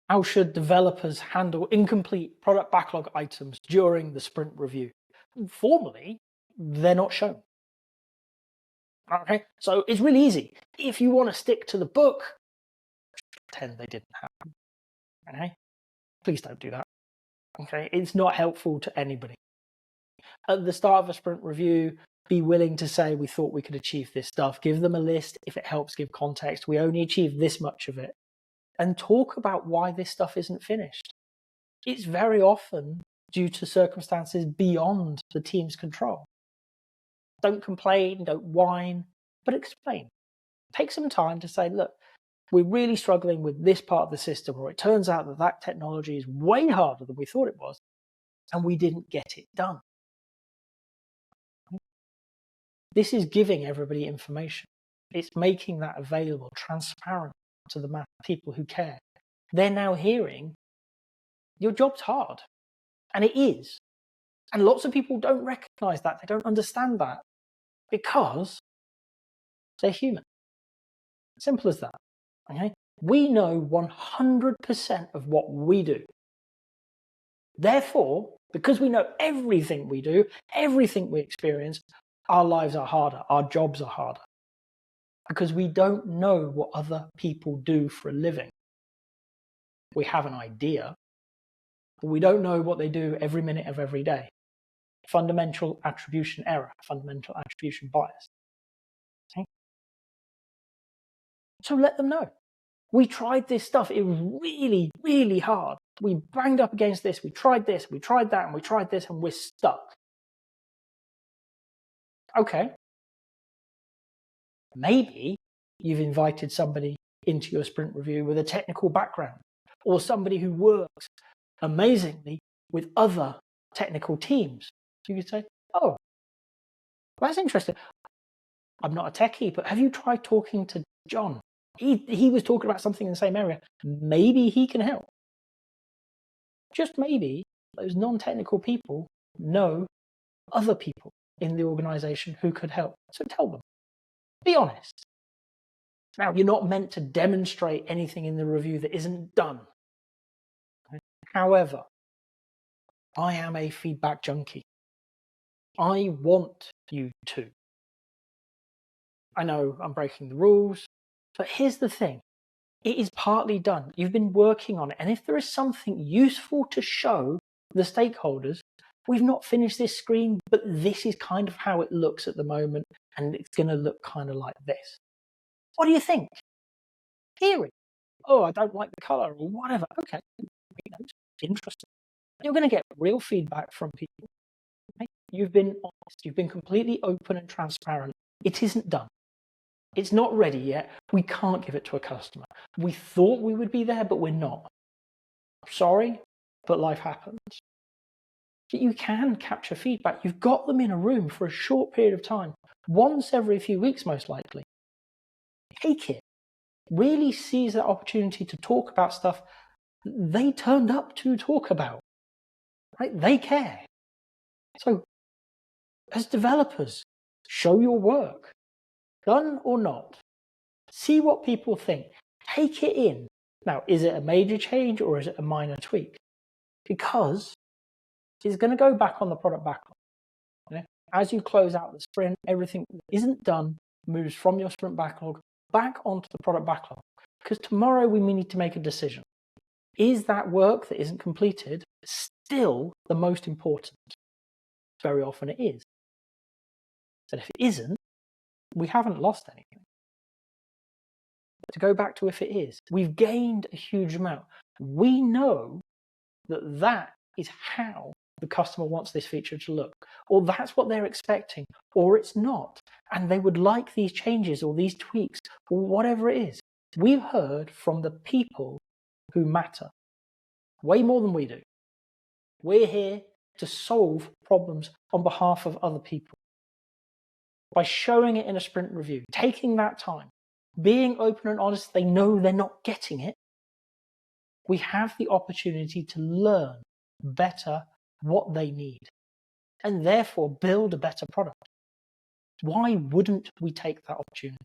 How should developers handle incomplete product backlog items during the sprint review? Formally, they're not shown. Okay, so it's really easy. If you want to stick to the book, pretend they didn't happen. Okay, please don't do that. Okay, it's not helpful to anybody. At the start of a sprint review, be willing to say we thought we could achieve this stuff. Give them a list if it helps give context. We only achieved this much of it. And talk about why this stuff isn't finished. It's very often due to circumstances beyond the team's control. Don't complain, don't whine, but explain. Take some time to say, look, we're really struggling with this part of the system, or it turns out that that technology is way harder than we thought it was, and we didn't get it done. This is giving everybody information. It's making that available, transparent to the people who care. They're now hearing your job's hard, and it is. And lots of people don't recognize that. They don't understand that because they're human. Simple as that. Okay? We know 100% of what we do. Therefore, because we know everything we do, everything we experience, our lives are harder, our jobs are harder. Because we don't know what other people do for a living. We have an idea, but we don't know what they do every minute of every day. Fundamental attribution error, fundamental attribution bias. Okay? So let them know. We tried this stuff. It was really, really hard. We banged up against this. We tried this, we tried that, and we tried this, and we're stuck. Okay. Maybe you've invited somebody into your sprint review with a technical background, or somebody who works amazingly with other technical teams. So you could say, oh, that's interesting. I'm not a techie, but have you tried talking to John? He was talking about something in the same area. Maybe he can help. Just maybe those non-technical people know other people in the organization who could help. So tell them. Be honest. Now, you're not meant to demonstrate anything in the review that isn't done. However, I am a feedback junkie. I want you to. I know I'm breaking the rules, but here's the thing. It is partly done. You've been working on it. And if there is something useful to show the stakeholders, we've not finished this screen, but this is kind of how it looks at the moment. And it's going to look kind of like this. What do you think? Hear it. Oh, I don't like the color or whatever. Okay, interesting. You're going to get real feedback from people. Okay? You've been honest. You've been completely open and transparent. It isn't done. It's not ready yet. We can't give it to a customer. We thought we would be there, but we're not. Sorry, but life happens. But you can capture feedback. You've got them in a room for a short period of time, once every few weeks, most likely. Take it. Really seize that opportunity to talk about stuff they turned up to talk about. Right? They care. So, as developers, show your work. Done or not. See what people think. Take it in. Now, is it a major change or is it a minor tweak? Because it's going to go back on the product backlog. Okay? As you close out the sprint, everything that isn't done moves from your sprint backlog back onto the product backlog. Because tomorrow we may need to make a decision. Is that work that isn't completed still the most important? Very often it is. But if it isn't, we haven't lost anything. But to go back to if it is, we've gained a huge amount. We know that that is how the customer wants this feature to look, or that's what they're expecting, or it's not, and they would like these changes or these tweaks or whatever it is. We've heard from the people who matter way more than we do. We're here to solve problems on behalf of other people. By showing it in a sprint review, taking that time, being open and honest, they know they're not getting it. We have the opportunity to learn better what they need and therefore build a better product. Why wouldn't we take that opportunity?